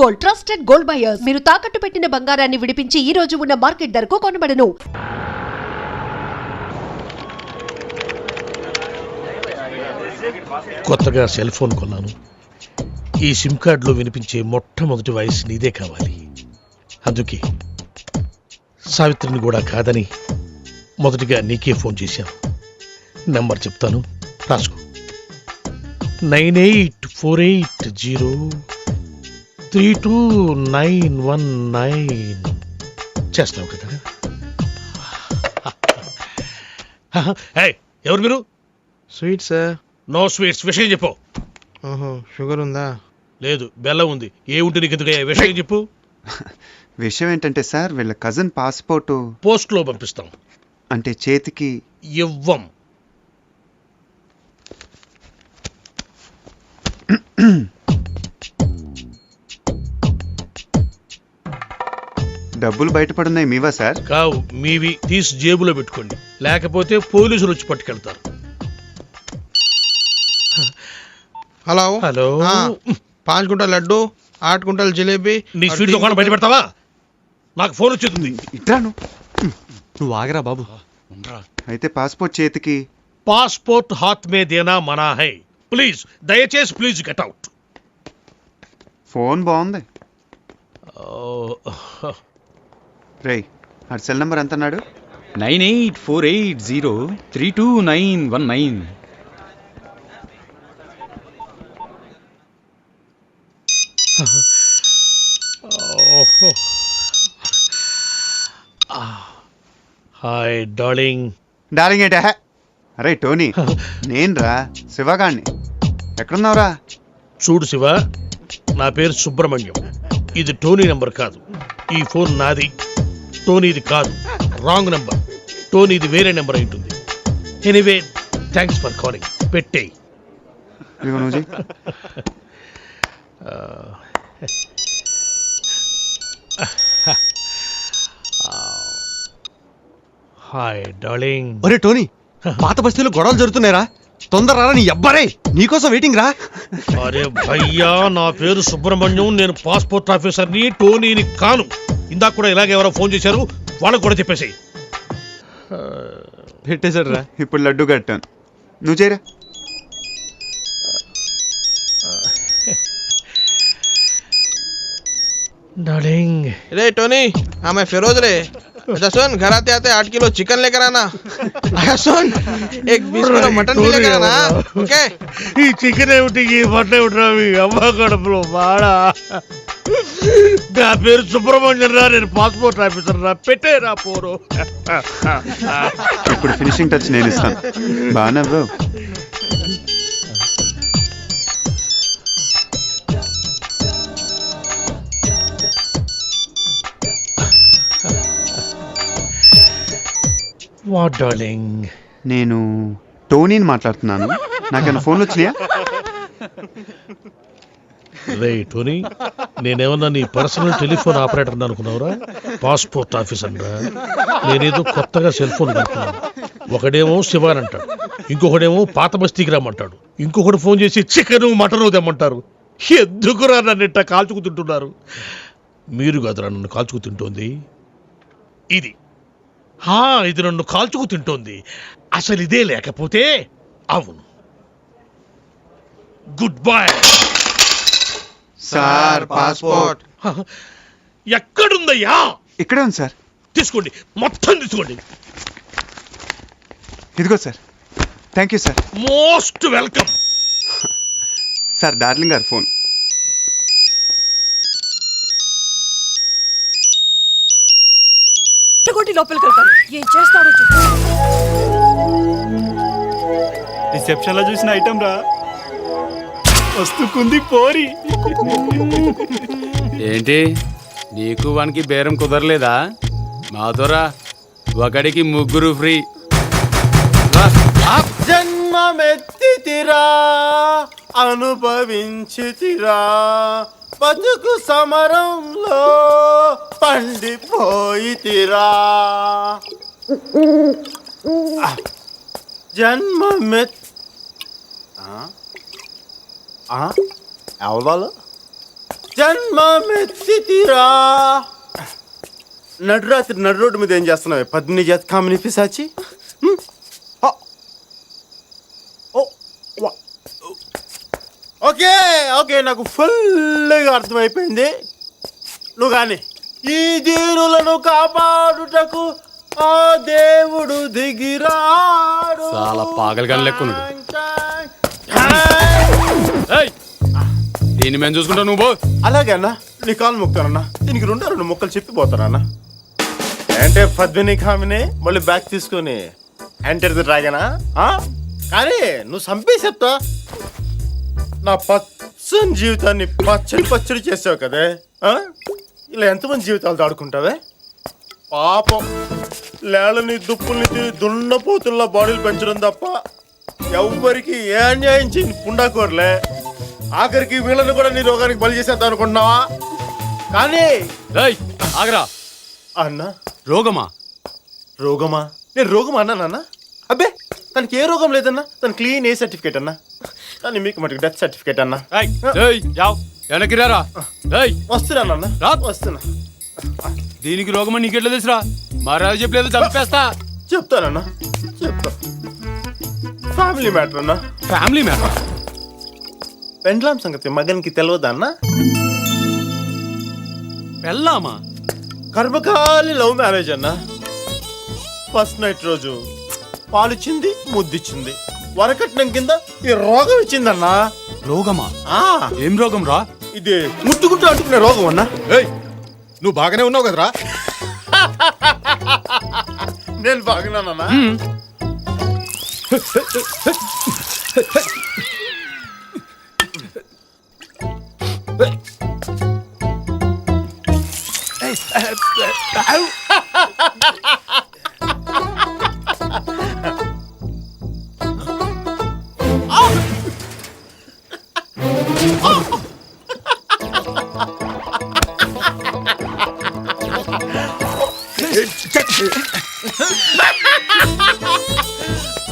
Gold, trusted gold buyers. మీరు తాకట్టు పెట్టిన బంగారాన్ని విడిపించి ఈ రోజు ఉన్న మార్కెట్ ధరకు కొనబడను. కొత్తగా సెల్ ఫోన్ కొన్నాను. ఈ సిమ్ కార్డులో వినిపించే మొట్టమొదటి వాయిస్ నీదే కావాలి. అందుకే సావిత్రిని కూడా కాదని మొదటిగా నీకే ఫోన్ చేశాను. నెంబర్ చెప్తాను, రాసుకో. 9848032919. చేస్తావు కదా? ఎవరు మీరు? Sweet sir. No sweets. విషయం చెప్పు. షుగర్ ఉందా? లేదు, బెల్లం ఉంది. ఏ ఉంటే నీకు ఎందుకు? విషయం చెప్పు. విషయం ఏంటంటే సార్, వీళ్ళ కజిన్ పాస్పోర్టు పోస్ట్లో పంపిస్తాం. అంటే చేతికి ఇవ్వం. డబ్బులు బయటపడున్నాయి మీవా సార్? కావు, మీవి. తీసి జేబులో పెట్టుకోండి, లేకపోతే పోలీసులు వచ్చి పట్టుకెళ్తారు. Hello hello. 5 గుంటల లడ్డు, 8 గుంటల జిలేబీ. నీ స్వీట్ దుకాణం బయట పెడతావా? నాకు ఫోన్ వచ్చేస్తుంది. ఇట్రాను. నువ్వు ఆగరా బాబు. అయితే పాస్పోర్ట్ చేతికి. పాస్పోర్ట్ హాత్ మే దేనా మనా హై. ప్లీజ్, దయచేసి ప్లీజ్ గెట్ అవుట్. ఫోన్ బాగుంది. రేయ్, ఆ సెల్ నెంబర్ ఎంత అన్నాడు? 9848032919. Hi darling. డార్లింగ్ ఏంటా? అరే టోనీ, నేను రా, శివగాణ్ణి. ఎక్కడున్నావురా? చూడు శివ, నా పేరు సుబ్రహ్మణ్యం. ఇది టోనీ నెంబర్ కాదు. ఈ ఫోన్ నాది, టోనీది కాదు. Wrong number. టోనీది వేరే నెంబర్ అయి ఉంటుంది. Anyway, thanks for calling. పెట్టేయ్. ఇదిగో నువ్వు చెయ్. Hi darling. ఒరే టోనీ, పాత బస్తీలో గొడవలు జరుగుతున్నాయిరా. తొందర రారా, నీ అబ్బారే నీకోసం వెయిటింగ్ రా. అరే భయ్యా, నా పేరు సుబ్రహ్మణ్యం. నేను పాస్పోర్ట్ ఆఫీసర్ని, టోనీని కాను. ఇందాక కూడా ఇలాగే ఎవరో ఫోన్ చేశారు, వాళ్ళకు కూడా చెప్పేసి. పెట్టేశాడు రా. ఇప్పుడు లడ్డు కట్టాను, నువ్వు చేయరా. డార్లింగ్. रे टोनी, हाँ मैं फिरोज रे. अच्छा सुन, घर आते आते 8 किलो चिकन लेकर आना. अच्छा सुन, एक 20 किलो मटन भी लेकर आना. ओके? ఈ చికెన్ ఏమిటి, ఈ మటన్ ఏమిటి? మీ అమ్మ కడుపులో బాడా. నా పేరు సుబ్రహ్మణ్యం రా, నేను పాస్పోర్ట్ ఆఫీసర్ రా. పెట్టేరా పోరు. ఇప్పుడు ఫినిషింగ్ టచ్ నేను ఇస్తాను. బాగా నవ్వు. What darling? నేను టోనీని మాట్లాడుతున్నాను. నాకేమైనా ఫోన్లు వచ్చినాయా? రే టోనీ, నేనేమన్నా నీ పర్సనల్ టెలిఫోన్ ఆపరేటర్ అనుకున్నావురా? పాస్పోర్ట్ ఆఫీసర్ రా. నేనేదో కొత్తగా సెల్ ఫోన్ కనుక్కున్నాను. ఒకడేమో శివాన్ అంటాడు, ఇంకొకడేమో పాత బస్తీకి రమ్మంటాడు, ఇంకొకటి ఫోన్ చేసి చికెను మటను తెమ్మంటారు. ఎందుకురా నన్ను ఇట్ట కాల్చుకు తింటున్నారు? మీరు కాదురా నన్ను కాల్చుకు తింటోంది. ఇది ఇది నన్ను కాల్చుకు తింటోంది. అసలు ఇదే లేకపోతే అవును. గుడ్ బై సార్ పాస్పోర్ట్ ఎక్కడుందయ్యా? ఇక్కడే ఉంది సార్. తీసుకోండి, మొత్తం తీసుకోండి. ఇదిగో sir. Thank you sir. Most welcome. Sir, darling గారు ఫోన్. లోపలికి వెళ్తాను. ఏం చేస్తాడో చూసి రిసెప్షన్ లో చూసిన ఐటమ్ రా. వస్తుకుంది పోరి. ఏంటి, నీకు వానికి బేరం కుదరలేదా? మాతోరా, ఒకడికి 3 ఫ్రీ. జన్మమెత్తితిరా, అనుభవించితిరా, బతుకు సమరంలో పండిపోయితిరా. జన్మమెత్ ఎవరు వాళ్ళు? జన్మమెత్తితిరా. నడురాత్రి నడు రోడ్డు మీద ఏం చేస్తున్నావు పద్మిని జాతి కామిని పిశాచి? ఓకే ఓకే, నాకు ఫుల్గా అర్థమైపోయింది. నువ్వు కానీ ఈ దీనులను కాపాడుటకు ఆ దేవుడు దిగిరాడు. చాలా పాగలుగా లెక్కున్నాడు. ఏయ్, దీన్ని మేము చూసుకుంటాం, నువ్వు పో. అలాగే అన్న, నీ కాలు మొక్తానన్నా. దీనికి రెండు మొక్కలు చెప్పిపోతానన్నా. అంటే పద్మిని కామిని మళ్ళీ బ్యాగ్ తీసుకొని ఎంటర్ డ్రాగనా? కానీ నువ్వు చంపేసి చెప్తా. నా పచ్చని జీవితాన్ని పచ్చడి చేసావు కదే. ఇలా ఎంతమంది జీవితాలు దాడుకుంటావే? పాపం లేళ్ళని దుప్పుల్ని దున్నపోతుల్లా బాడీలు పెంచడం తప్ప ఎవ్వరికి ఏ అన్యాయం చేయని పుండాకోరలే. ఆఖరికి వీళ్ళని కూడా నీ రోగానికి బలి చేసేద్దాం అనుకుంటున్నావా? కానీ ఏయ్, ఆగరా. అన్నా, రోగమా? నేను రోగమా అన్నానన్నా? అబ్బే, తనకి ఏ రోగం లేదన్నా. తన క్లీన్ ఏ సర్టిఫికేట్ అన్నా. కానీ మీకు మటుకు డెత్ సర్టిఫికేట్ అన్నా. ఏయ్, యావ్, వెనక్కి రారా. ఏయ్, వస్తున్నానన్నా, రా. వస్తున్నా. దీనికి రోగమని నీకెట్లా తెలుసురా? మహారాజు చెప్పలేదు, చంపేస్తా. చెప్తానన్నా, చెప్తా. ఫ్యామిలీ మ్యాటర్ అన్నా. Family matter? పెండ్లాం సంగతి మగనికి తెలియదా అన్నా? పెళ్ళామా? కర్మకాలి లవ్ మ్యారేజ్ అన్నా. ఫస్ట్ నైట్ రోజు పాలిచ్చింది, ముద్దిచ్చింది. వరకట్నం కింద ఈ రోగం ఇచ్చిందన్నా. రోగమా? ఆ, ఏం రోగం రా? ఇది ముట్టుకుంటూ అంటుకునే రోగం అన్నా. నువ్వు బాగానే ఉన్నావు కదరా? నేను బాగున్నానన్నా.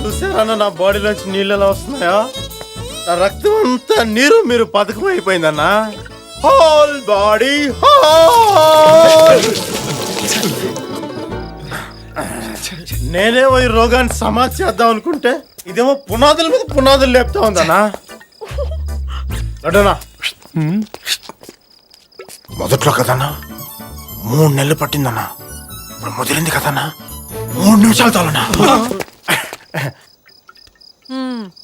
చూసారన్నా నా బాడీలోంచి నీళ్ళు ఎలా వస్తున్నాయా? నా రక్తం అంతా మీరు పథకం అయిపోయిందన్నా. Whole body whole. నేనేమో ఈ రోగాన్ని సమాధి చేద్దాం అనుకుంటే ఇదేమో పునాదుల మీద పునాదులు లేపుతా ఉందన్నా. లడ్డనా, మొదట్లో కదన్నా 3 నెలలు పట్టిందన్నా. ఇప్పుడు ముదిరింది కదన్నా 3 నిమిషాలు చాలన్నా.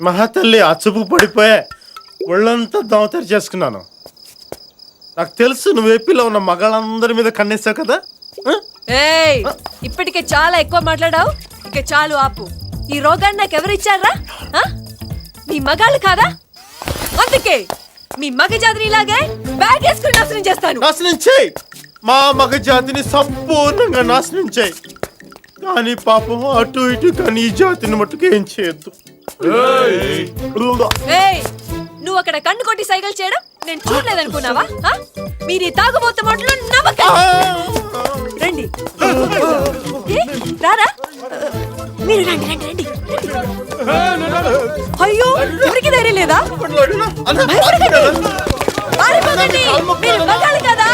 మహాతల్లి అచ్చుపు పడిపోయే ఒళ్ళంతా దోమతరి చేసుకున్నాను. నాకు తెలుసు నువ్వు ఏపీలో ఉన్న మగాళ్ళందరి మీద కన్నేసావు కదా. ఏయ్, ఇప్పటికే చాలా ఎక్కువ మాట్లాడావు. ఇక చాలు, ఆపు. ఈ రోగాన్ని నాకు ఎవరిచ్చారా? మీ మగాళ్ళు కాదా? అందుకే మీ మగ జాతిని ఇలాగే బ్యాగ్ వేసుకుని నాశనం చేస్తాను. నాశనం చేయి, మా మగ జాతిని సంపూర్ణంగా నాశనం చేయి. కానీ పాపం అటు ఇటు కానీ ఈ జాతిని మట్టుకు ఏం చేయొద్దు. ఏయ్, నువ్వు అక్కడ కన్ను కొట్టి సైకిల్ చేయడం నేను చూడలేదనుకున్నావా? మీరు ఈ తాగుబోతు మాటలు నమ్మకం. రండి. ఏ, రారా, మీరు రండి రండి రండి. అయ్యో, ఎవరికి ధైర్యం లేదా? పారిపోకండి, మీరు మగాళ్ళు కదా.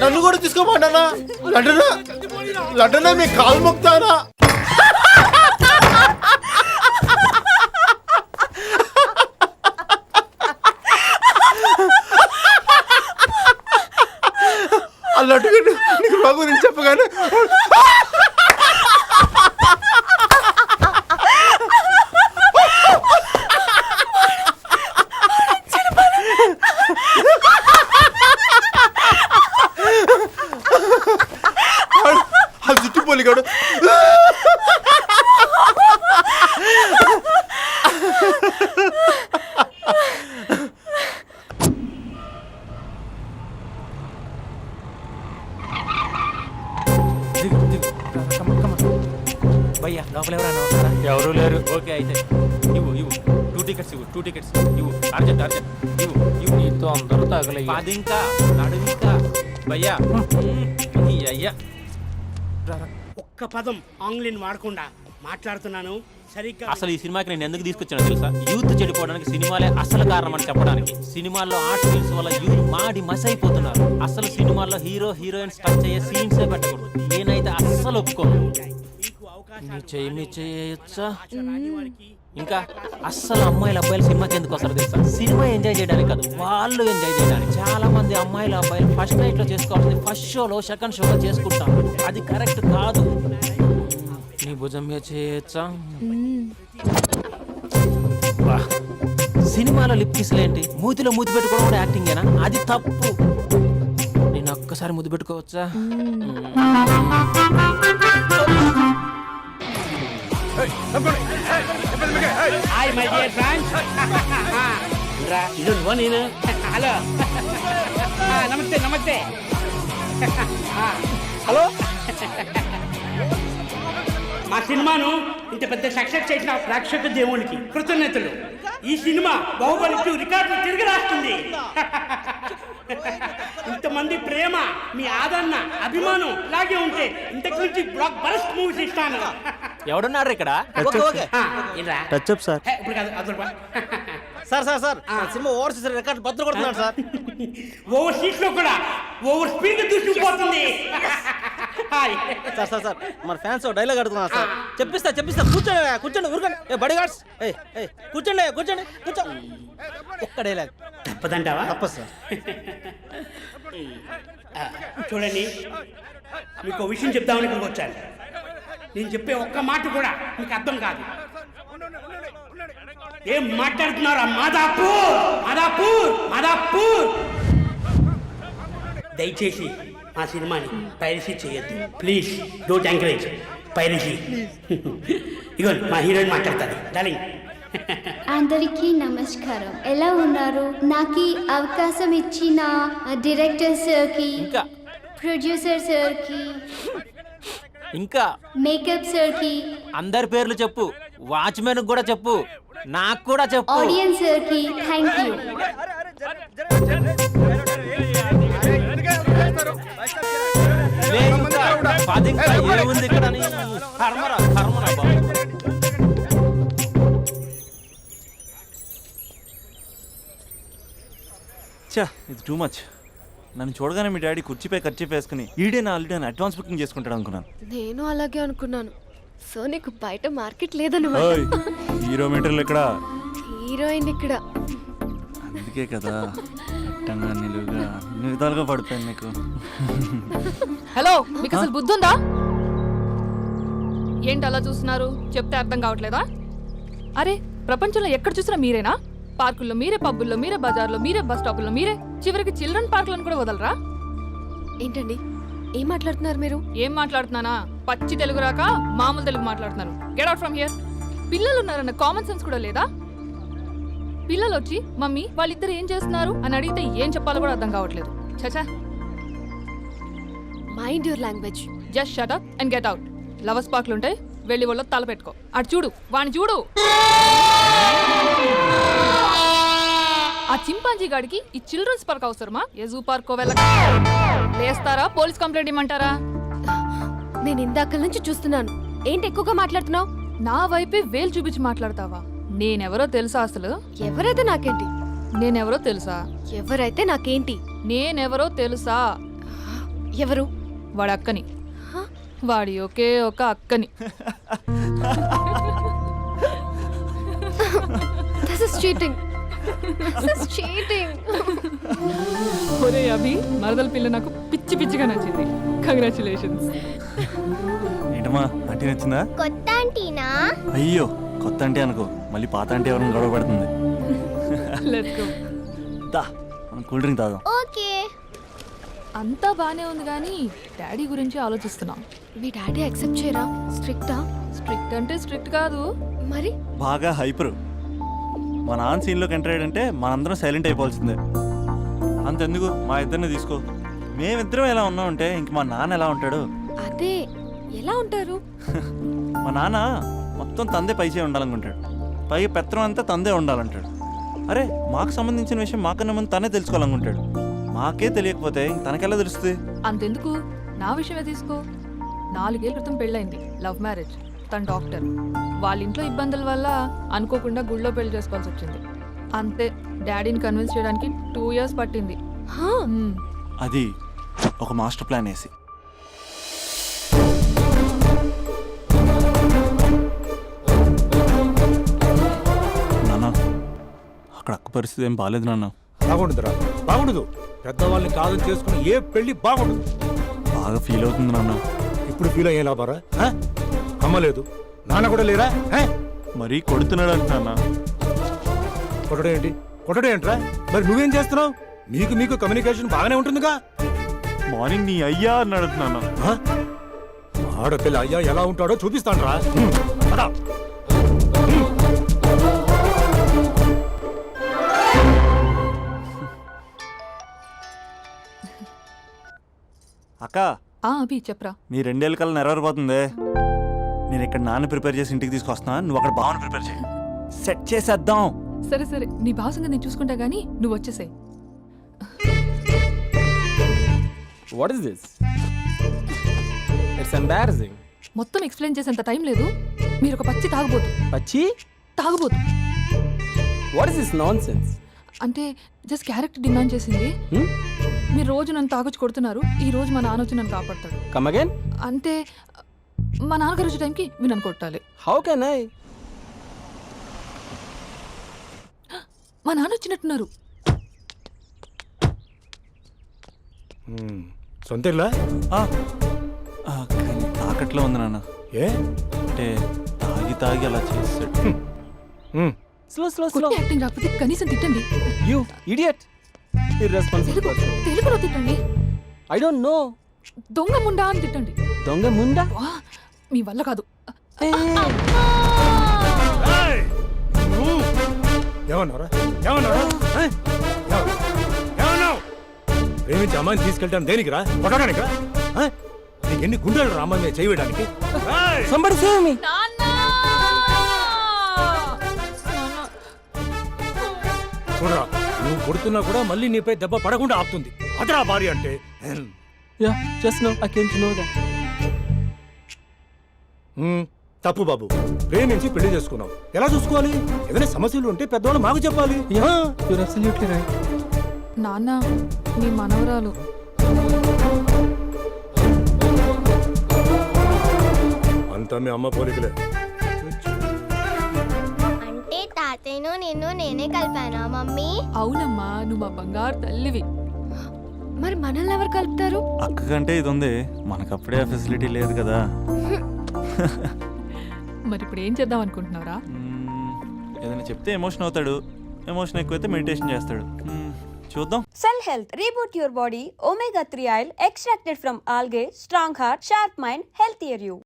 నన్ను కూడా తీసుకోమంటానా? లడ్డనా మీ కాలు మొక్తానా? అల్లట్టుగా నీకు బాగు నేను చెప్పగానే చుట్టుపోలిగాడు. భయ్యా, లోపల ఎవరైనా ఉన్నారా? ఎవరు లేరు. ఓకే, అయితే ఇవ్వు 2 టికెట్స్ ఇవ్వు. 2 టికెట్స్ ఇవ్వు. అర్జెంట్ ఇవ్వు. నీతో అందరూ తగలయ్యా. అది ఇంకా నడుము ఇంకా. భయ్యా, ఈ అయ్యా ఒక్క పదం ఆంగ్లీని వాడకుండా మాట్లాడుతున్నాను. అసలు ఈ సినిమాకి నేను ఎందుకు తీసుకొచ్చానో తెలుసా? యూత్ చెడిపోవడానికి సినిమాలే అసలు కారణం అని చెప్పడానికి. సినిమాల్లో ఆర్ట్ ఫిల్మ్స్ వల్ల యూత్ మాడి మసైపోతున్నారు. అసలు సినిమాల్లో హీరో హీరోయిన్స్ టచ్ అయ్యే సీన్సే పెట్టకూడదు. నేనైతే అస్సలు ఒప్పుకోను. మీ చేయొచ్చా? ఇంకా అస్సలు అమ్మాయిలు అబ్బాయిలు సినిమాకి ఎందుకు వస్తారు తెలుసా? సినిమా ఎంజాయ్ చేయడానికి కాదు, వాళ్ళు ఎంజాయ్ చేయడానికి. చాలా మంది అమ్మాయిలు అబ్బాయిలు ఫస్ట్ నైట్ లో చేసుకోవాల్సింది ఫస్ట్ షోలో సెకండ్ షోలో చేసుకుంటారు. అది కరెక్ట్ కాదు. నీ భుజం మీద చేయొచ్చా? వా. సినిమాలో లిప్ కిస్లు ఏంటి? మూతిలో మూతి పెట్టుకోవడం కూడా యాక్టింగేనా? అది తప్పు. నేను ఒక్కసారి ముద్దు పెట్టుకోవచ్చా? Hi my dear friends. నేను హలో నమస్తే నమస్తే. హలో, మా సినిమాను ఇంత పెద్ద సక్సెస్ చేసిన ప్రేక్షక దేవునికి కృతజ్ఞతలు. ఈ సినిమా బాహుబలి 2 రికార్డులు తిరిగి రాస్తుంది. ఇంతమంది ప్రేమ, మీ ఆదరణ, అభిమానం ఇలాగే ఉంటే ఇంతకు నుంచి బ్లాక్ బరస్ట్ మూవీస్ ఇస్తాను. ఎవడున్నారు ఇక్కడ? Touch up sir. ఇప్పుడు కాదు, అదొక సార్ సినిమా ఓవర్సీస్ రికార్డ్ బద్దలు కొడుతున్నాడు సార్. ఓవర్ సీట్ లో కూడా ఓవర్ స్పీడ్ దూసుకుపోతుంది. సార్ మన ఫ్యాన్స్ డైలాగ్ అడుగుతున్నారు సార్. చెప్పిస్తా కూర్చోండి ఊరుకోండి. బడి గార్డ్స్ కూర్చోండి కూర్చో. ఒక్క డైలాగ్ తప్పదంటావా? తప్పదు సార్. చూడండి, మీకు ఒక విషయం చెప్దామని ఇక్కడికి వచ్చాను. నేను చెప్పే ఒక్క మాట కూడా మీకు అర్థం కాదు. ఏం మాట్లాడుతున్నారా? మాదాపూర్. దయచేసి మా సినిమాని పైరసీ చేయొద్దు ప్లీజ్. Don't encourage piracy. ఇగో మా హీరోయిన్ మాట్లాడతాను. డార్లింగ్. అందరికీ నమస్కారం. ఎలా ఉన్నారు? నాకు ఈ అవకాశం ఇచ్చిన డైరెక్టర్ సార్కి, ప్రొడ్యూసర్ సార్కి, ఇంకా మేకప్ సార్కి, అందరి పేర్లు చెప్పు. వాచ్మెన్ కూడా చెప్పు, నాకు కూడా చెప్పు. ఆడియన్స్ సార్కి థ్యాంక్ యూ. ఏముంది ఇక్కడ? కర్మరా బాబు. ఇది టూ మచ్. నన్ను చూడగానే మీ డాడీ కుర్చీపై ఖర్చు వేసుకుని ఈడే నా ఆల్రెడీ అడ్వాన్స్ బుకింగ్ చేసుకుంటాడు అనుకున్నాను. నేను అలాగే అనుకున్నాను. సో నీకు బయట మార్కెట్ లేదన్నమాట. హీరో మీటర్లు ఇక్కడ, హీరోయిన్ ఇక్కడ. అందుకే కదా అట్టంగా నిలువుగా అన్ని విధాలుగా పడిపోయాను నీకు. హలో, మీకు అసలు బుద్ధి ఉందా? ఏంటి అలా చూస్తున్నారు? చెప్తే అర్థం కావట్లేదా? అరే, ప్రపంచంలో ఎక్కడ చూసినా మీరేనా? పార్కుల్లో మీరే, పబ్బుల్లో మీరే, బజార్లో మీరే, బస్ స్టాపుల్లో మీరే, చివరికి చిల్డ్రన్ పార్కులను కూడా వదలరా? ఏంటండి, ఏం మాట్లాడుతున్నారు మీరు? ఏం మాట్లాడుతున్నానా? పచ్చి తెలుగు రాక మామూలు తెలుగు మాట్లాడుతున్నారు. Get out from here. పిల్లలు ఉన్నారన్న కామన్ సెన్స్ కూడా లేదా? పిల్లలు వచ్చి మమ్మీ వాళ్ళిద్దరు ఏం చేస్తున్నారు అని అడిగితే ఏం చెప్పాలో కూడా అర్థం కావట్లేదు. చచా. Mind your language. Just shut up and get out. Lovers పార్క్లు ఉంటాయి, వెళ్ళి వాళ్ళ తల పెట్టుకో. అటు చూడు, వాణ్ణి చూడు. ఆ చింపాంజీ గాడికి ఈ చిల్డ్రన్స్ పార్క్ అవసరమా? ఏ జూ పార్క్ వేస్తారా? పోలీస్ కంప్లైంట్ ఇమ్మంటారా? నేను ఇందాక నుంచి చూస్తున్నాను. ఏంటి ఎక్కువగా మాట్లాడుతున్నావు? నా వైపే వేలు చూపించి మాట్లాడతావా? నేనెవరో తెలుసా? అసలు ఎవరైతే నాకేంటి? నేనెవరో తెలుసా? ఎవరైతే నాకేంటి? నేనెవరో తెలుసా? ఎవరు? వాడి అక్కని. వాడి ఒకే ఒక అక్కని. This is cheating. This is cheating. ఒరే అభి, మరదల పిల్ల నాకు పిచ్చి పిచ్చిగా నచ్చింది. కంగ్రాచులేషన్స్. ఏంటమ్మా, ఆంటీ నచ్చిందా? కొత్త ఆంటీనా? అయ్యో, కొత్త ఆంటీ అనుకో, మళ్ళీ పాత ఆంటీ ఎవరైనా గొడవ పడుతుంది. Let's go. దా, మనం కూల్ డ్రింక్ తాగాం. ఓకే. అంతా బానే ఉంది కానీ డాడీ గురించి ఆలోచిస్తున్నాం. మీ డాడీ యాక్సెప్ట్ చేయరా? స్ట్రిక్టా? స్ట్రిక్ట్ అంటే స్ట్రిక్ట్ కాదు మరి. బాగా హైపర్. మా నాన్న సీన్లోకి ఎంటర్ అయ్యాడంటే మనందరం సైలెంట్ అయిపోవాల్సిందే. అంతెందుకు, మా ఇద్దరిని తీసుకో. మేమిద్దరం ఎలా ఉన్నామంటే ఇంక మా నాన్న ఎలా ఉంటాడు? అదే, ఎలా ఉంటారు? మా నాన్న మొత్తం తందే పైసే ఉండాలనుకుంటాడు. పైగా పెత్తనం అంతా తందే ఉండాలంటాడు. అరే, మాకు సంబంధించిన విషయం మాకన్నా ముందు తనే తెలుసుకోవాలనుకుంటాడు. మాకే తెలియకపోతే తనకెలా తెలుస్తుంది? అంతెందుకు, నా విషయమే తీసుకో. 4 ఏళ్ల క్రితం పెళ్ళైంది, లవ్ మ్యారేజ్. తన డాక్టర్. వాళ్ళ ఇంట్లో ఇబ్బందుల వల్ల అనుకోకుండా గుళ్ళో పెళ్లి చేసుకోవాల్సి వచ్చింది. అంతే, డాడీని కన్విన్స్ చేయడానికి 2 years పట్టింది. అది ఒక మాస్టర్ ప్లాన్ వేసి. నాన్న, అక్కడ అక్క పరిస్థితి ఏం బాగాలేదు నాన్న. బాగుండదురా, బాగుండదు. పెద్దవాళ్ళని కాదని చేసుకుని ఏ పెళ్లి బాగుండదు. బాగా ఫీల్ అవుతుంది నాన్న. ఇప్పుడు ఫీల్ అయ్యే లాభారా? అమ్మ లేదు, నాన్న కూడా లేరా? మరీ కొడుతున్నాడు అంట నాన్న. కొట్టడం ఏంటి? కొట్టడం ఏంట్రా? మరి నువ్వేం చేస్తున్నావు? మీకు కమ్యూనికేషన్ బాగానే ఉంటుందిగా. మార్నింగ్ నీ అయ్యా అన్నాడు నాన్న. ఆడపిల్ల అయ్యా ఎలా ఉంటాడో చూపిస్తాను రా. అక్క, అభి చెప్పరా. నీ 2 ఏళ్ళ కల్లా నెరవేరిపోతుంది. నేను ఇక్కడ నాన్న ప్రిపేర్ చేసి ఇంటికి తీసుకొస్తున్నా, నువ్వు అక్కడ బావని ప్రిపేర్ చేయి. సెట్ చేసేద్దాం. సరే సరే, నీ బావ సంగతి నేను చూసుకుంటా గానీ నువ్వు వచ్చేసాయి. What is this? It's embarrassing. మొత్తం ఎక్స్ప్లెయిన్ చేసేంత టైం లేదు. మీరు ఒక పచ్చి తాగుబోతు. పచ్చి తాగుబోతు వాట్ ఇస్ దిస్ నాన్సెన్స్? అంటే జస్ట్ క్యారెక్టర్ డిమాండ్ చేసింది. మీరు రోజు నన్ను తాగొచ్చి కొడుతున్నారు, ఈ రోజు మా నాన్న వచ్చి నన్ను కాపాడతాడు. Come again. అంటే మా నాన్నగారు వచ్చే టైంకి మీరు నన్ను కొట్టాలి. How can I? మా నాన్న వచ్చినట్టున్నారు. సొంత ఇల్లా? కానీ తాకట్లో ఉంది నాన్న. ఏ అంటే తాగి అలా చేస్తాడు. స్లో యాక్టింగ్ రాకపోతే కనీసం తిట్టండి. You idiot. Irresponsible person. తెలుగులో తిట్టండి. I don't know. దొంగ ముండా అని తిట్టండి. దొంగ ముండా? మీ వల్ల కాదు. ఏమన్నారా? ప్రేమించి అమ్మాయిని తీసుకెళ్తాను దేనికిరా? కొట్టడానికిరా? నీకు ఎన్ని గుండెలు రా అమ్మాయి మీద చేయడానికి? Somebody save me. చూడరా, నువ్వు కొడుతున్నా కూడా మళ్ళీ నీపై దెబ్బ పడకుండా ఆపుతుంది. అదరా భార్య అంటే. Yeah, just no I came to know that. తప్పు బాబు, ప్రేమించి పెళ్లి చేసుకున్నావు. ఎలా చూసుకోవాలి? ఏదైనా సమస్యలు ఉంటే పెద్దవాళ్ళు మాకు చెప్పాలి. You're absolutely right. నాన్న, మీ మనవరాలు. అంతా మీ అమ్మ పోలికలే. అంటే తాతయ్యను నిన్ను నేనే కలిపానా మమ్మీ? అవునమ్మా, నువ్వు మా బంగారు తల్లివి. మరి మనల్ని ఎవరు కలుపుతారు? అక్క కంటే ఇది ఉంది, మనకప్పుడే ఆ ఫెసిలిటీ లేదు కదా. మరి ఇప్పుడు ఏం చేద్దాం అనుకుంటున్నారా? ఏదైనా చెప్తే ఎమోషన్ అవుతాడు, ఎమోషన్ ఎక్కువైతే మెడిటేషన్ చేస్తాడు. చూద్దాం. Cell health reboot your body omega 3 oil extracted from algae, strong heart, sharp mind, healthier you.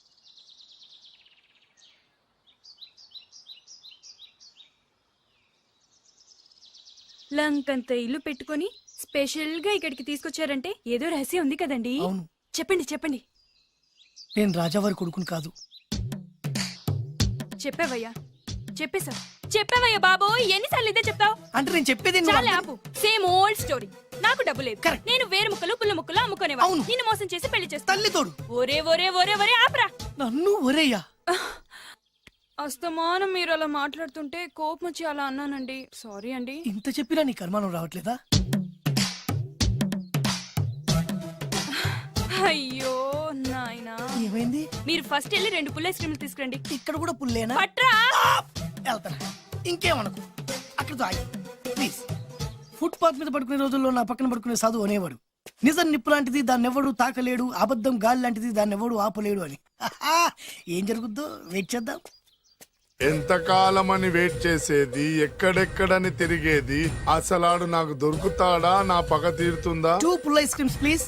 లంకంత ఇల్లు పెట్టుకొని స్పెషల్ గా ఇక్కడికి తీసుకొచ్చారంటే ఏదో రహస్యం ఉంది కదండి. అవును, చెప్పండి చెప్పండి. నేను రాజావారి కొడుకుని కాదు. చెప్పావయ్యా, చెప్పావయ్యా బాబు, ఎన్నిసార్లు ఇదే చెప్తావు? అంటే నేను చెప్పేది చాలా ఆపు. Same old story. నాకు డబ్బు లేదు, నేను వేరు ముక్కలు పుల్ల ముక్కలు అమ్ముకునేవా. నిన్ను మోసం చేసి పెళ్లి చేస్తా. తల్లి తోడు. ఒరే ఒరే ఒరే ఒరే ఆపరా. నన్ను ఒరేయ్యా. అస్తమానం మీరు అలా మాట్లాడుతుంటే కోపం వచ్చి అలా అన్నానండి. సారీ అండి. ఇంత చెప్పినా నీ కర్మానం రావట్లేదా? అయ్యో నాయనా, ఏమైంది? మీరు ఫస్ట్ వెళ్ళి 2 పుల్ల ఐస్ క్రీమ్లు తీసుకురండి. ఇక్కడ కూడా పుల్లేనా? పట్రా. వెళ్తాను, ఇంకేమనుకో. అక్కడితో ఆగి ప్లీజ్. ఫుట్పాత్ మీద పడుకునే రోజుల్లో నా పక్కన పడుకునే సాధువు అనేవాడు, నిజం నిప్పు లాంటిది, దాన్ని ఎవడు తాకలేడు, అబద్ధం గాలి లాంటిది, దాన్ని ఎవడు ఆపలేడు అని. ఏం జరుగుద్దో వెయిట్ చేద్దాం. ఎంతకాలమని వెయిట్ చేసేది, ఎక్కడెక్కడని తిరిగేది, అసలాడు నాకు దొరుకుతాడా, నా పగ తీరుతుందా? 2 పుల్ల ఐస్ క్రీమ్స్ ప్లీజ్.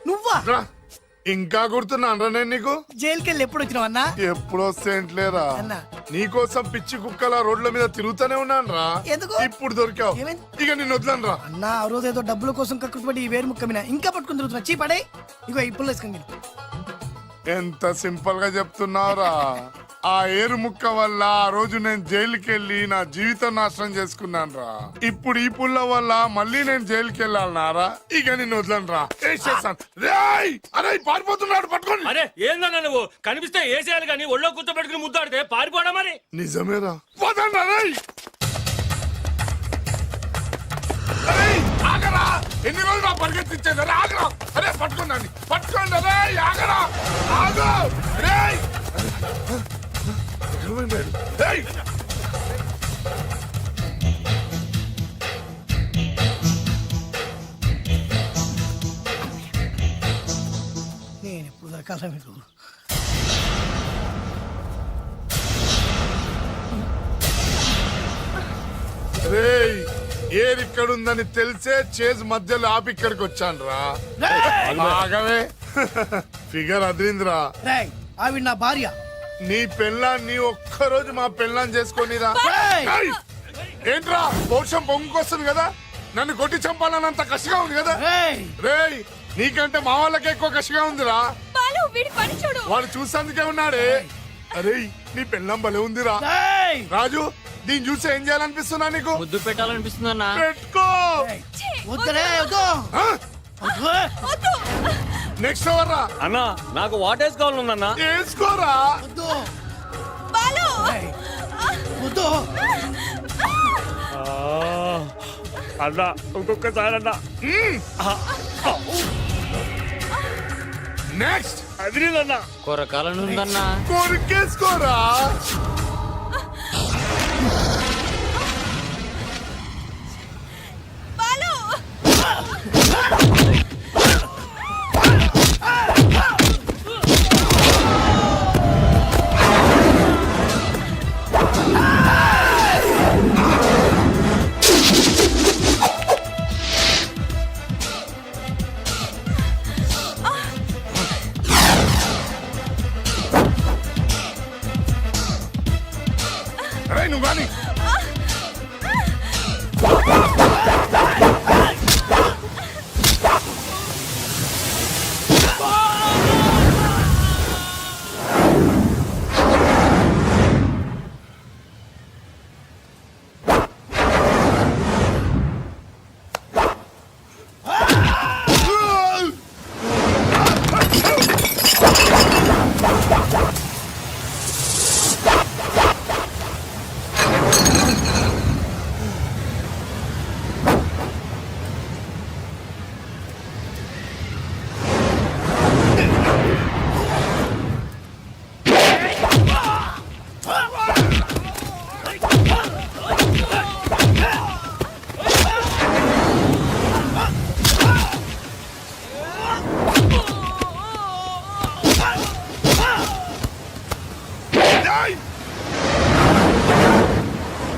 నువ్వా? ఇంకా గుర్తున్నాను నేను నీకు. జైలుకెళ్ళి ఎప్పుడు వచ్చినావన్నా? ఎప్పుడు వస్తేంట్లేరా, నీకోసం పిచ్చి కుక్కల రోడ్ల మీద తిరుగుతూనే ఉన్నాను రా. ఎందుకు? ఇప్పుడు దొరికావు, ఇక నిన్ను వదలను రా. అన్నా, ఆ రోజు ఏదో డబ్బుల కోసం కక్కుపడి ఈ వేరు ముక్క మీద ఇంకా పట్టుకుని తిరుగుతున్నా. చీపడే, ఇగో ఇప్పుడు వేసుకుంది. ఎంత సింపుల్ గా చెప్తున్నావురా. ఆ ఏరు ముక్క వల్ల ఆ రోజు నేను జైలుకి వెళ్ళి నా జీవితం నాశనం చేసుకున్నాను రా. ఇప్పుడు ఈ పుల్ల వల్ల మళ్ళీ నేను జైలుకి వెళ్ళాలన్నారా? ఇక నేను వదలను రా. రేయ్, అరే పారిపోతున్నాడు, పట్టుకోండి. అరే ఏందన్నా నువ్వు కనిపిస్తే ఏసేయాలి కానీ ఒళ్ళో కూర్చోబెట్టుకుని ముద్దాడితే పారిపోవడం మరి. నిజమేరా, పోదండి. ఆగరా, ఎన్ని రోజులు నా పరిగెత్తించేది? ఆగరా, అరే పట్టుకోండి, పట్టుకోండి. అరే ఆగరా, ఆగు. రేయ్ రేయ్, నేను ఎప్పుడు దొరకాల మీకు? రేయ్, ఏరిక్కడుందని తెలిసే చేజ్ మధ్యలో ఆపి ఇక్కడికి వచ్చాను రా. ఆగవే, ఫిగర్ అదిరిందిరా. రేయ్, ఆవిడ నా భార్య. నీ పెళ్ళాన్ని ఒక్కరోజు మా పెళ్ళాన్ని చేసుకొనిరా. ఏయ్, ఏంట్రా పౌరుషం పొంగుకొస్తుంది కదా, నన్ను కొట్టి చంపాలన్నంత కసిగా ఉంది కదా. రేయ్, నీకంటే మా వాళ్ళకి ఎక్కువ కసిగా ఉందిరా. వాడు చూసేందుకే ఉన్నాడే. అరే నీ పెళ్ళం భలే ఉందిరా. రాజు, దీన్ని చూసి ఏం చేయాలనిపిస్తున్నా నీకు? ముద్దు పెట్టాలనిపిస్తుందన్నా. పెట్టుకో. నెక్స్ట్ ఎవరు రా? అన్నా నాకు వాట్ వేసుకోవాలన్నా. వేసుకోరా. అన్నా ఇంకొకసారి అన్నా. నెక్స్ట్ అదిరిందన్నా. కొరకాలనుందన్నా. కొరికేసుకోరా. నువ్వు కానీ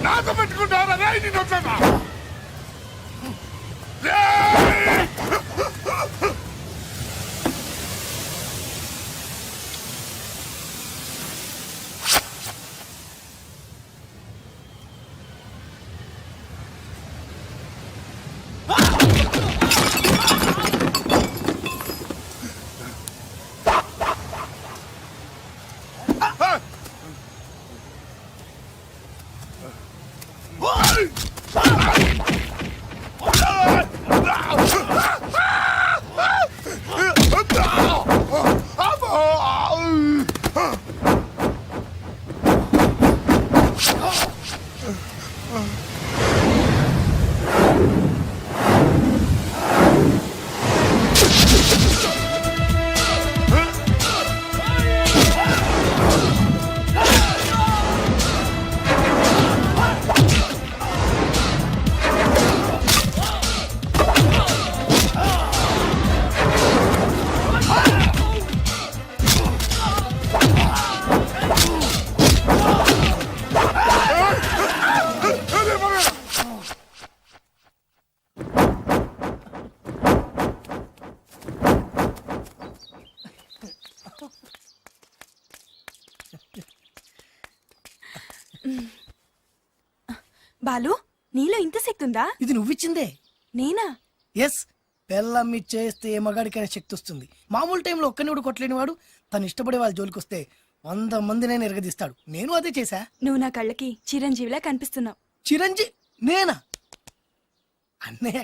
నాతో పెట్టుకుంటారా? రేయ్, నేను వచ్చానా? బాలు, నీలో ఇంత శక్తి ఉందా? ఇది నువ్విచ్చిందే. నేనా? ఎస్, పెళ్ళం ఇచ్చేస్తే ఏ మగాడికైనా శక్తి వస్తుంది. మామూలు టైంలో ఒక్కని కూడా కొట్టలేని వాడు తను ఇష్టపడే వాళ్ళ జోలికి వస్తే 100 మందినైనా ఎరగదీస్తాడు. నేను అదే చేశా. నువ్వు నా కళ్ళకి చిరంజీవిలా కనిపిస్తున్నావు. చిరంజీవి నేనా? అన్నయ్య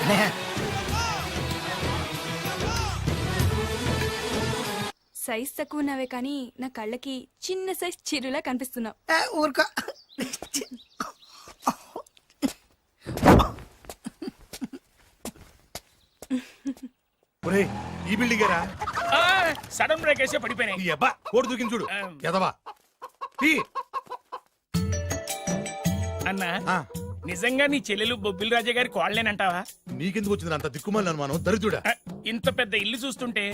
అన్నయ్య సైజ్ తక్కువ ఉన్నావే కానీ నా కళ్ళకి చిన్న సైజ్ చిరులా కనిపిస్తున్నావు. ఊరుకో. ఈ బిల్డింగ్ సడన్ బ్రేక్ వేసే పడిపోయినాయి. ఈ అబ్బా కోడి దూకింది చూడు ఎదవా. అన్నా నిజంగా నీ చెల్లెలు బొబ్బిల్ రాజా గారి కోడలేనంటావా? నీకెందుకు వచ్చింది అంత దిక్కుమాలి అనుమానం? దరిద్రుడా, ఇంత పెద్ద ఇల్లు చూస్తుంటే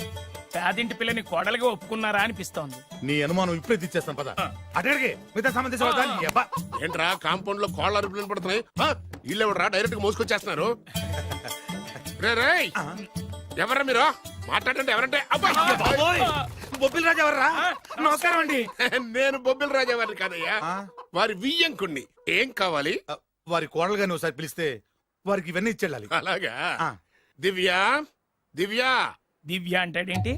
పేదింటి పిల్లని కోడలుగా ఒప్పుకున్నారా అనిపిస్తోంది. నీ అనుమానం ఇప్పుడే తీసేస్తాను పద. అడిగే మిగతా సంబంధించి ఏంట్రా కాంపౌండ్ లో కోళ్ళ అరుపులు పడుతున్నాయి? ఇల్లు ఎవడరా డైరెక్ట్ గా మోసుకొచ్చేస్తున్నారు? ఎవరా మీరు మాట్లాడండి? ఎవరంటే? బొబ్బిల్ రాజా ఎవర్రా? నమస్కారం అండి. నేను బొబ్బిల్ రాజా వారిని కాదయ్యా, వారి వియ్యంకుణ్ణి. ఏం కావాలి? వారి కోడలు గాని ఒకసారి పిలిస్తే వారికి ఇవన్నీ ఇచ్చేళ్ళాలి. అలాగా? దివ్య దివ్య దివ్య అంటాడేంటి?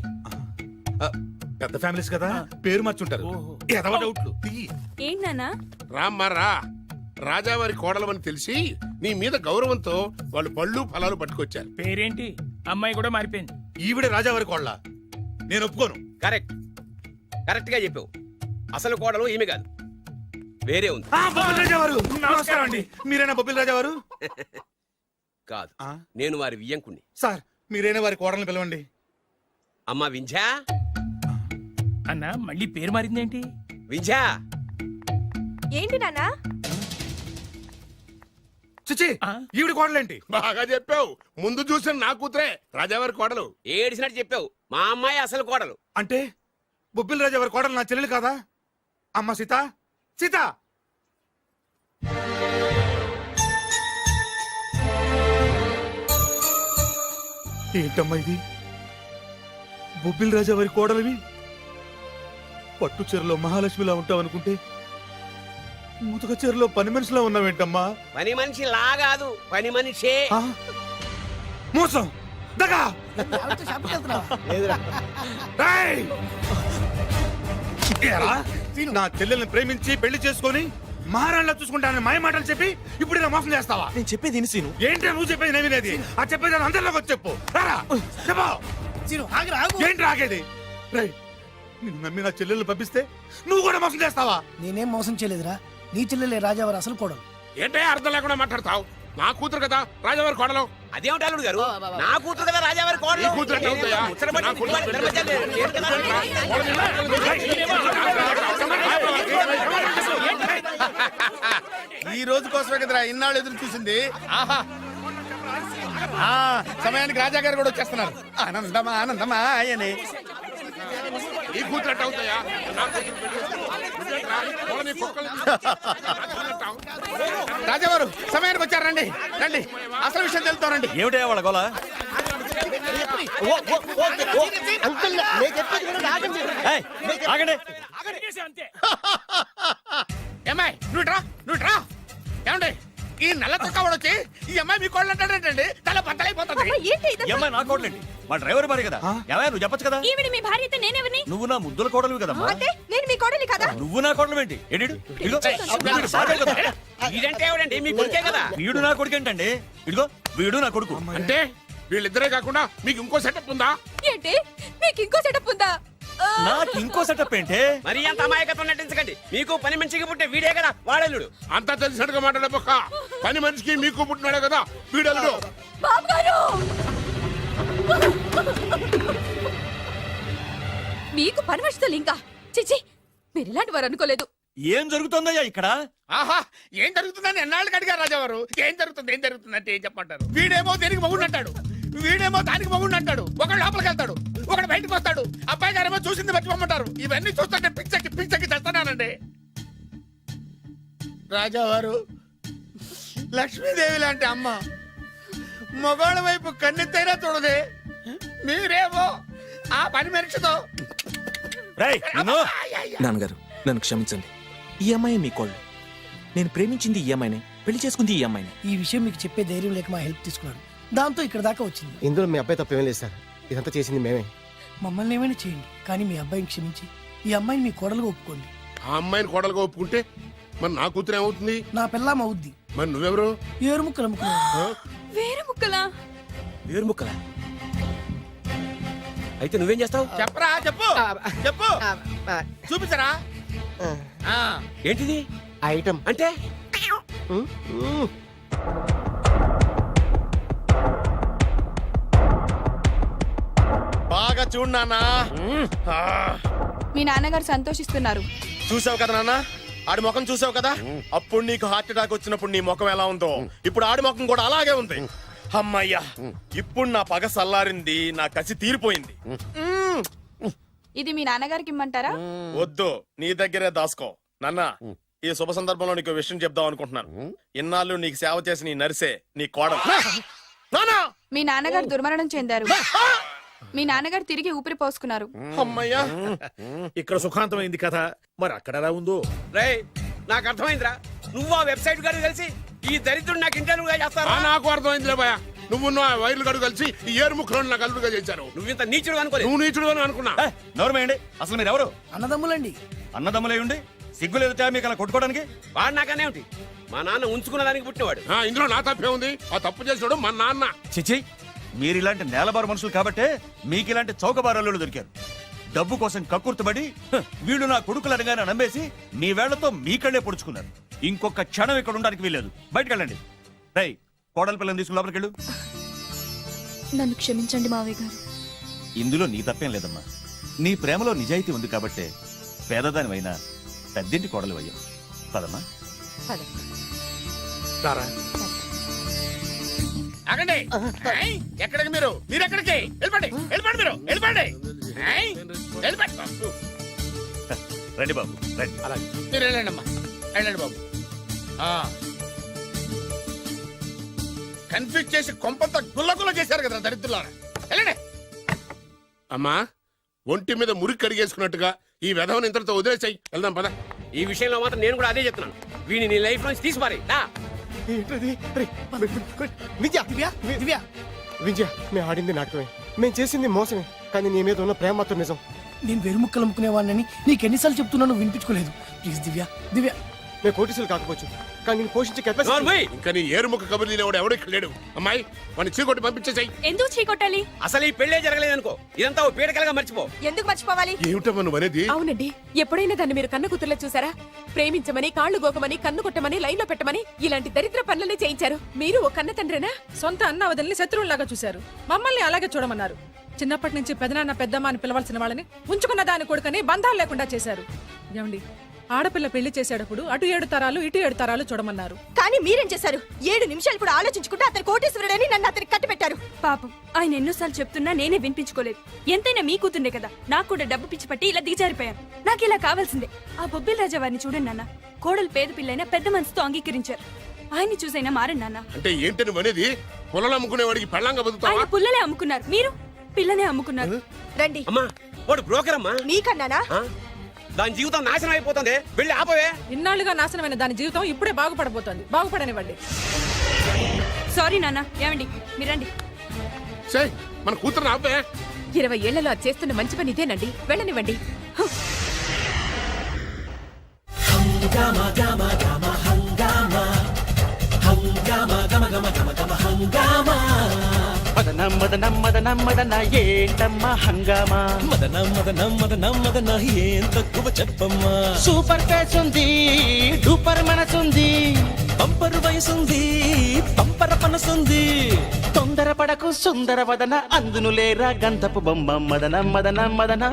పెద్ద ఫ్యామిలీస్ కదా, పేరు మార్చుంటారు. ఎదవ డౌట్లు. ఏంటన్నా? రామ్మారా, రాజావారి కోడలమని తెలిసి నీ మీద గౌరవంతో వాళ్ళు పళ్ళు ఫలాలు పట్టుకొచ్చారు. పేరేంటి? అమ్మాయి కూడా మారిపోయింది. ఈవిడే రాజావారి కోడల? నేను ఒప్పుకోను. కరెక్ట్ కరెక్ట్ గా చెప్పావు. అసలు కోడలు ఈమె కాదు, వేరే ఉంది. బొబ్బిల్ రాజా వారు నమస్కారం అండి. మీరేనా బొబ్బిల్ రాజా వారు? కాదు, నేను వారి వియ్యంకుణ్ణి. సార్ మీరైనా వారి కోడల్ని పిలవండి. అమ్మా వింజా. అన్నా మళ్ళీ పేరు మారిందేంటి? వింజా. ఏంటి నాన్నా? చిచి, ఈవిడ కోడలేంటి? బాగా చెప్పావు. ముందు చూసిన నా కూతురే రాజావారి కోడలు. ఏడిసినట్టు చెప్పావు. మా అమ్మాయి అసలు కోడలు. అంటే బొబ్బిల్ రాజా వారి కోడలు నా చెల్లెలు కాదా? అమ్మ సీత, సీత. ఏంటమ్మా ఇది? బొబ్బిల్ రాజా వారి కోడలివి పట్టు చీరలో మహాలక్ష్మిలా ఉంటావనుకుంటే ముతుక చీరలో పని మనిషిలా ఉన్నావేంటమ్మా? పని మనిషి లాగాదు, పని మనిషే. మోసం, దగా. రేయ్! ఏరా, నా చెల్లెల్ని ప్రేమించి పెళ్లి చేసుకొని మహారాణిలా చూసుకుంటానని మాయ మాటలు చెప్పి ఇప్పుడు ఇలా మోసం చేస్తావా? నేను చెప్పేది సీను. ఏంటి నువ్వు చెప్పేది? నేను వినేది. ఆ చెప్పేది అందరిలోకి వచ్చి చెప్పు. రారా, చెప్పు. ఏంటి రాగేది? రేయ్, నిన్ను నమ్మి నా చెల్లెల్ని పంపిస్తే నువ్వు కూడా మోసం చేస్తావా? నేనేం మోసం చేయలేదురా. నీ చెల్లెలే రాజావారు అసలు కోడలు. ఏంటే అర్థం లేకుండా మాట్లాడతావు? నా కూతురు కదా రాజావారి కోడలు. అదేమిటి అల్లుడు గారు, నా కూతురు కదా రాజావారి కోడలు. కూతురు ఎట్లా అవుతాయా? నా కూతురు ఈ రోజు కోసమే కదరా ఇన్నాళ్ళు ఎదురు చూసింది. ఆహా, సమయానికి రాజా గారు కూడా వచ్చేస్తున్నారు. ఆనందమా ఆనందమా ఆయనే. ఈ కూతురు ఎట్లా అవుతాయా? రాజావారు సమయానికి వచ్చారు. రండి రండి, అసలు విషయం తెలుతానండి. ఏమిటే వాళ్ళ గోల? ఏమ్మాయి నువ్వు రా. ఏమండి ఈ నల్ల కుక్క వచ్చి ఈ అమ్మాయి మీ కోళ్ళు అంటాడంటండి. తల బద్దలైపోతుంది. అమ్మాయి నా కోడలేంటి? మా డ్రైవర్ భార్య కదా. ఏమయ్య నువ్వు చెప్పొచ్చు కదా. ఈవిడ మీ భార్య అయితే నేనెవరిని? నువ్వు నా ముద్దుల కోడలు కదా. అంటే నేను మీ కోడలి కదా? నువ్వు నా కోడలు ఏంటి? వీడంటే ఎవడండి? మీ కొడుకే కదా. వీడు నా కొడుకు ఏంటండి? ఇదిగో వీడు నా కొడుకు. అంటే వీళ్ళిద్దరే కాకుండా మీకు ఇంకో సెటప్ ఉందా? ఏంటి మీకు ఇంకో సెటప్ ఉందా? నాకు ఇంకో సెటప్ ఏంటి? మరి అంత అమాయకత్వం నటించకండి. మీకు పని మనిషికి పుట్టే వీడే కదా వాడల్లుడు. అంతా తెలిసినట్టుగా మాట్లాడే పక్క. పని మనిషికి మీకు పుట్టినాడే కదా వీడల్లుడు. మీకు పని మనుషులు ఇంకా చిచి, మీరు ఇలాంటి వారు అనుకోలేదు. ఏం జరుగుతుందయ్యా ఇక్కడ? ఆహా, ఏం జరుగుతుందని ఎన్నాళ్ళకి అడిగారు రాజావారు. ఏం జరుగుతుంది అంటే ఏం చెప్పమంటారు? వీడేమో దేనికి మగుడు అంటాడు, వీడేమో దానికి మగుడు అంటాడు. ఒకడు లోపలికి వెళ్తాడు, ఒకడు బయటకు వస్తాడు. అబ్బాయి గారేమో చూసింది మర్చిపోమంటారు. ఇవన్నీ చూస్తుంటే పిచ్చకి చేస్తానండి. రాజావారు లక్ష్మీదేవి లాంటి అమ్మ మగవాళ్ళ వైపు కన్నెత్తైనా చూడదే. మీరేమో ఆ పని మనిషితో. నాన్నగారు నన్ను క్షమించండి. ఈ అమ్మాయి మీ కోళ్ళు. నేను ప్రేమించింది ఈ అమ్మాయిని, పెళ్లి చేసుకుంది ఈ అమ్మాయిని. ఈ విషయం మీకు చెప్పే ధైర్యం లేక మా హెల్ప్ తీసుకున్నాడు. దాంతో ఇక్కడ దాకా వచ్చింది. ఇందులో మీ అబ్బాయి తప్పేం లేదు సార్. ఇదంతా చేసింది మేమే. మమ్మల్ని ఏమైనా చేయండి, కానీ మీ అబ్బాయిని క్షమించి ఈ అమ్మాయిని మీ కోడలుగా ఒప్పుకోండి. ఆ అమ్మాయిని కోడలుగా ఒప్పుకుంటే మరి నా కూతురు ఏమవుతుంది? నా పిల్లం అవుద్ది. మరి నువ్వెవరు? ఏరు ముక్కలు అమ్ముకున్నావు. వేరే ముక్కలా? వేరు ముక్కలా? అయితే నువ్వేం చేస్తావు? చెప్పరా, చెప్పు చెప్పు, చూపించరా. ఏంటిది ఐటమ్ అంటే? బాగా చూడు నాన్న. మీ నాన్నగారు సంతోషిస్తున్నారు. చూసావు కదా నాన్న, ఆడి ముఖం చూసావు కదా. అప్పుడు నీకు హార్ట్ అటాక్ వచ్చినప్పుడు నీ ముఖం ఎలా ఉందో ఇప్పుడు ఆడి ముఖం కూడా అలాగే ఉంది. అమ్మయ్యా, ఇప్పుడు నా పగ సల్లారింది, నా కసి తీరిపోయింది. ఇది మీ నాన్నగారికి ఇమ్మంటారా? వద్దు, నీ దగ్గరే దాసుకో. నాన్న, ఈ శుభ సందర్భంలో నీకు విషయం చెప్దాం అనుకుంటున్నాను. ఇన్నాళ్ళు నీకు సేవ చేసి నీ నర్సే నీ కోడలు. మీ నాన్నగారు దుర్మరణం చెందారు. మీ నాన్నగారు తిరిగి ఊపిరి పోసుకున్నారు. అమ్మయ్యా, ఇక్కడ సుఖాంతమైంది కథ, మరి అక్కడ ఎలా ఉందో. రేయ్, నాకు అర్థమైందిరా. నువ్వు ఆ వెబ్సైట్ గారు కలిసి ఈ దరిద్రుడు నాకు ఇంటర్వ్యూగా చేస్తారా? నాకు అర్థమైందిలే భయ. నువ్వు వైర్లు గడు కలిసి ఈ ఏరు ముక్కలను నాకు అల్లుడుగా చేశారు. నువ్వు ఇంత నీచుడు అనుకోలేదు. నువ్వు నీచుడు అని అనుకున్నా. నోర్మేయండి, అసలు మీరు ఎవరు? అన్నదమ్ములండి. అన్నదమ్ములే ఉండి సిగ్గు లేదుట మీకు అలా కొట్టుకోవడానికి? వాడు నాకనే ఉంటి, మా నాన్న ఉంచుకున్న దానికి పుట్టినవాడు. ఇందులో నా తప్పే ఉంది. ఆ తప్పు చేసాడు మా నాన్న. చిచి, మీరు ఇలాంటి నేలబారు మనుషులు కాబట్టే మీకు ఇలాంటి చౌకబారాలు దొరికారు. డబ్బు కోసం కక్కుర్తుబడి వీళ్ళు నా కొడుకులు అనగానే నమ్మేసి మీ వేళ్లతో మీ కళ్ళే పొడుచుకున్నారు. ఇంకొక క్షణం ఇక్కడ ఉండడానికి వీల్లేదు. బయటకు వెళ్ళండి. రై, కోడల పిల్లని తీసుకుని లోపలికి వెళ్ళు. నన్ను క్షమించండి మావయ్య గారు. ఇందులో నీ తప్పేం లేదమ్మా. నీ ప్రేమలో నిజాయితీ ఉంది కాబట్టే పేదదానివైనా పెద్దింటి కోడలు అయ్యావు. పదమ్మా. ఆగండి. ఎక్కడికి మీరు ఎక్కడికి వెళ్ళిపోండి, వెళ్ళిపోండి, మీరు వెళ్ళిపోండి, వెళ్ళిపోండి. రండి బాబు, రండి. అలాగే మీరు వెళ్ళండి అమ్మా, వెళ్ళండి బాబు. కన్ఫ్యూజ్ చేసి కొంపంతా గుల్లగుల్ల చేశారు కదా దరిద్రులారా. వెళ్ళండి. అమ్మా, ఒంటి మీద మురికి కడిగేసుకున్నట్టుగా ఈ వెధవని ఇంతటితో వదిలేసాయి. వెళ్దాం పద. ఈ విషయంలో మాత్రం నేను కూడా అదే చెప్తున్నాను. వీడిని నీ లైఫ్ నుంచి తీసిపారి. విజయ, మేము ఆడింది నాటకమే, మేము చేసింది మోసమే, కానీ నీ మీద ఉన్న ప్రేమ మాత్రం నిజం. నేను వేరు ముక్కలు అమ్ముకునేవాడిని నీకు ఎన్నిసార్లు చెప్తున్నాను, వినిపించుకోలేదు. ప్లీజ్ దివ్య, దివ్య. మేము కోటీసులు కాకపోవచ్చు, కానీ నేను పోషించే కెపాసిటీ. ఇంకా నీ ఏరు ముక్క కబుర్లు లేవాడు ఎవడు ఇక్కడ లేడు. అమ్మాయి, వాడిని చీకొట్టి పంపించేసాయి. ఎందుకు చీకొట్టాలి? అసలు ఈ పెళ్లే జరగలేదనుకో, ఇదంతా ఓ పీడకలుగా మర్చిపో. ఎందుకు మర్చిపోవాలి? ఏమిటమ్మా నువ్వు అనేది? అవునండి, ఎప్పుడైనా దాన్ని మీరు కన్న కూతుర్లో చూసారా? ప్రేమించమని, కాళ్ళు గోకమని, కన్ను కొట్టమని, లైన్ లో పెట్టమని ఇలాంటి దరిద్ర పనులనే చేయించారు. మీరు ఓ కన్న తండ్రేనా? సొంత అన్న వదిలిని శత్రువులాగా చూశారు. మమ్మల్ని అలాగే చూడమన్నారు. చిన్నప్పటి నుంచి పెదనాన్న పెద్దమ్మ అని పిలవాల్సిన వాళ్ళని ఉంచుకున్న దాని కొడుకని బంధాలు లేకుండా చేశారు. ఏమండి, ఆడపిల్ల పెళ్లి చేసేటప్పుడు అటు 7 తరాలు ఇటు 7 తరాలు చూడమన్నారు. కానీ మీరేం చేశారు? 7 నిమిషాలు కూడా ఆలోచించుకుంటే అతను కోటేశ్వరుడని నన్ను అతనికి కట్టి పెట్టారు. పాపం, ఆయన ఎన్నోసార్లు చెప్తున్నా నేనే వినిపించుకోలేదు. ఎంతైనా మీ కూతుండే కదా, నాకు కూడా డబ్బు పిచ్చి పట్టి ఇలా దిగజారిపోయాను. నాకు ఇలా కావాల్సిందే. ఆ బొబ్బిల్ రాజా వారిని చూడండి నాన్న. కోడలు పేద పిల్లైనా పెద్ద మనసుతో అంగీకరించారు. ఆయన్ని చూసైనా మారండి నాన్న. అంటే ఏంటి నువ్వు అనేది? పొలాలు అమ్ముకునేవాడికి పెళ్ళంగా బతుకుతావా? ఆయన పుల్లలే అమ్ముకున్నారు, మీరు పిల్లనే అమ్ముకున్నారు. రండి. అమ్మా, వాడు బ్రోకర్ అమ్మా. నీకన్నానా? దాని జీవితం నాశనం అయిపోతుంది. వెళ్ళి ఆపవే. ఇన్నాళ్ళుగా నాశనమైన దాని జీవితం ఇప్పుడే బాగుపడబోతోంది. బాగుపడనివ్వండి. సారీ నాన్న. ఏమండి, మీరండి. మన కూతురు ఆపే. 20 ఏళ్లలో అది చేస్తున్న మంచి పని ఇదేనండి. వెళ్ళనివ్వండి. మదనం మదనం మదనం మదన ఏంటమ్మా హంగామా? మదనం మదనం మదనం మదన ఏం తక్కువ చెప్పమ్మా? సూపర్ ఫేస్ ఉంది, డూపర్ మనసుంది, బంపర్ వయసుంది, పంపర పనసుంది. తొందర పడకు సుందర వదన, అందును లేరా గంధపు బొమ్మ. మదనం మదనం మదన.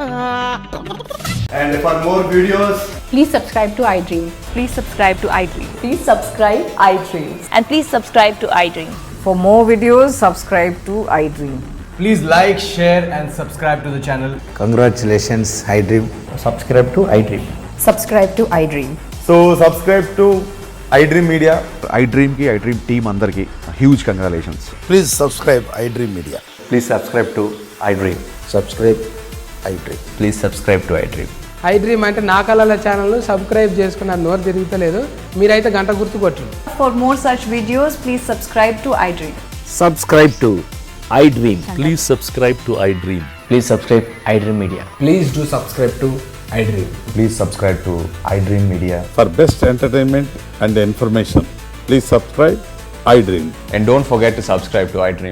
And for more videos, Please subscribe to iDream. Please subscribe to iDream. Please subscribe iDream. And please subscribe to iDream. For more videos, subscribe to iDream. Please like, share and subscribe to the channel. Congratulations, iDream. Subscribe to iDream. Subscribe to iDream. so subscribe to iDream Media. iDream ki iDream team andarki huge congratulations. Please subscribe iDream Media. Please subscribe to iDream. Subscribe iDream. Please subscribe to iDream. iDream అంటే నా కళల channel subscribe చేసుకున్న నోరు తిరుగుతలేదు. మీరైతే గంట గుర్తు కొట్టండి. For more such videos, please subscribe to iDream. Subscribe to iDream. Please subscribe to iDream. Please subscribe iDream Media. Please do subscribe to iDream. Please subscribe to iDream Media. For best entertainment and information, please subscribe iDream. And don't forget to subscribe to iDream.